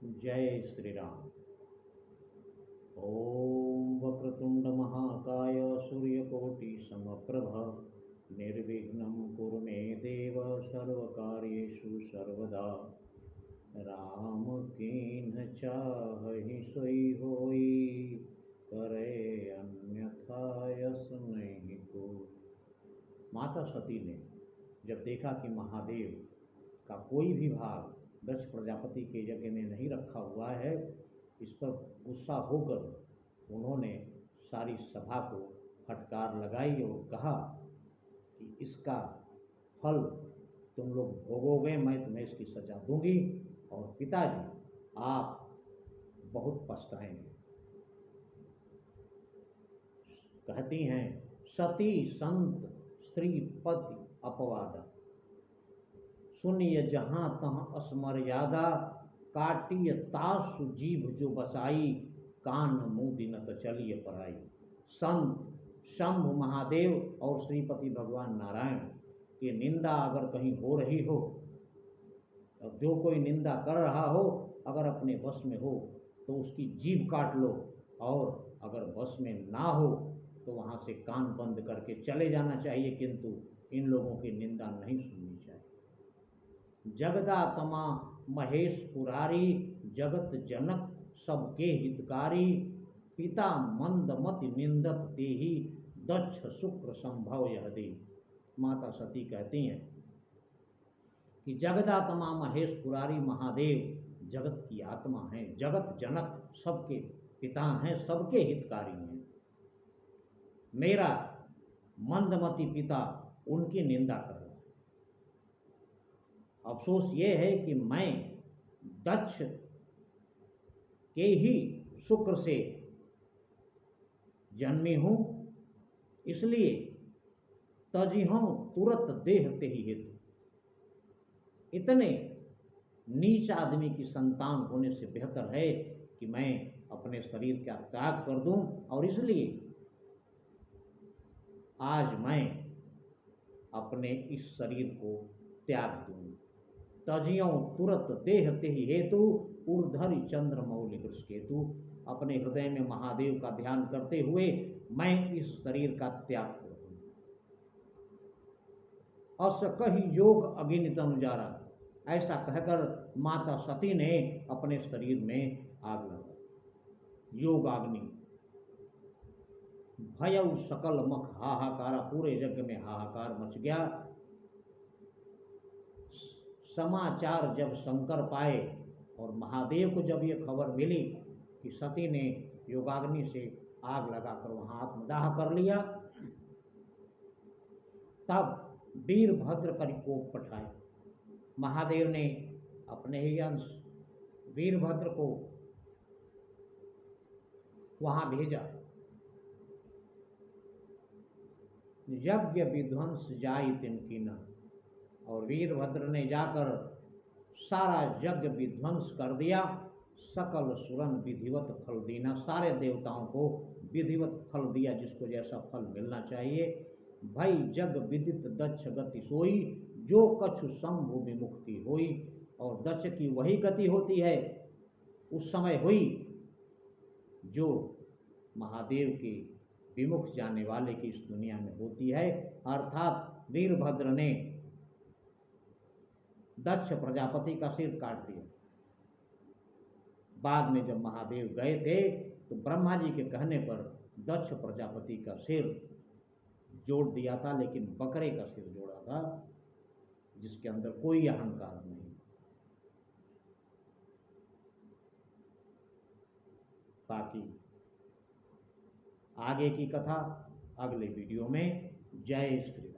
जय श्री राम। ओम वक्रतुंड महाकाय सूर्यकोटि समप्रभ निर्विघ्नं कुरु मे देव सर्वकार्येषु सर्वदा। राम कीन्ह चाहि सोई होई, करे अन्यथा यस नहीं कोई। माता सती ने जब देखा कि महादेव का कोई भी भाग दक्ष प्रजापति के यज्ञ में नहीं रखा हुआ है, इस पर गुस्सा होकर उन्होंने सारी सभा को फटकार लगाई और कहा कि इसका फल तुम लोग भोगोगे, मैं तुम्हें इसकी सजा दूंगी और पिताजी आप बहुत पछताएंगे। कहती हैं, सती संत स्त्री पति अपवाद, सुनिय जहाँ तहाँ असमर्यादा, काटिय तासु जीभ जो बसाई, कान मूंदी न त चलिए पराई। संत शंभु महादेव और श्रीपति भगवान नारायण की निंदा अगर कहीं हो रही हो, अब जो कोई निंदा कर रहा हो, अगर अपने वश में हो तो उसकी जीभ काट लो, और अगर वश में ना हो तो वहाँ से कान बंद करके चले जाना चाहिए, किंतु इन लोगों की निंदा नहीं सुननी चाहिए। जगदात्मा महेश पुरारी, जगत जनक सबके हितकारी, पिता मंदमति निंदत तेहि, दक्ष शुक्र संभव यह दे। माता सती कहती हैं कि जगदात्मा महेश पुरारी महादेव जगत की आत्मा हैं, जगत जनक सबके पिता हैं, सबके हितकारी हैं। मेरा मंदमति पिता उनकी निंदा कर रहा है। अफसोस ये है कि मैं दक्ष के ही शुक्र से जन्मी हूँ, इसलिए तजिहूँ तुरत देह ते ही हेतु। इतने नीच आदमी की संतान होने से बेहतर है कि मैं अपने शरीर का त्याग कर दूं, और इसलिए आज मैं अपने इस शरीर को त्याग दूं। तजियों तुरत देह ते ही हेतु, उर्धरि चंद्र मौलि वृष केतु। अपने हृदय में महादेव का ध्यान करते हुए मैं इस शरीर का त्याग कर दूं। अस कही योग अगिनितम जारा, ऐसा कहकर माता सती ने अपने शरीर में आग लगा। योग अग्नि भयउ सकल मख हाहाकारा, पूरे यज्ञ में हाहाकार मच गया। समाचार जब शंकर पाए और महादेव को जब ये खबर मिली कि सती ने योगाग्नि से आग लगाकर वहां आत्मदाह कर लिया, तब वीरभद्र का कोप पठाया। महादेव ने अपने ही अंश वीरभद्र को वहां भेजा। यज्ञ विध्वंस जाई तिनकी न, और वीरभद्र ने जाकर सारा यज्ञ विध्वंस कर दिया। सकल सुरन विधिवत फल देना, सारे देवताओं को विधिवत फल दिया, जिसको जैसा फल मिलना चाहिए। भई जग विदित दक्ष गति सोई, जो कछु शंभु विमुक्ति होई। और दक्ष की वही गति होती है, उस समय हुई, जो महादेव के विमुख जाने वाले की इस दुनिया में होती है। अर्थात वीरभद्र ने दक्ष प्रजापति का सिर काट दिया। बाद में जब महादेव गए थे तो ब्रह्मा जी के कहने पर दक्ष प्रजापति का सिर जोड़ दिया था, लेकिन बकरे का सिर जोड़ा था, जिसके अंदर कोई अहंकार नहीं। बाकी आगे की कथा अगले वीडियो में। जय श्री राम।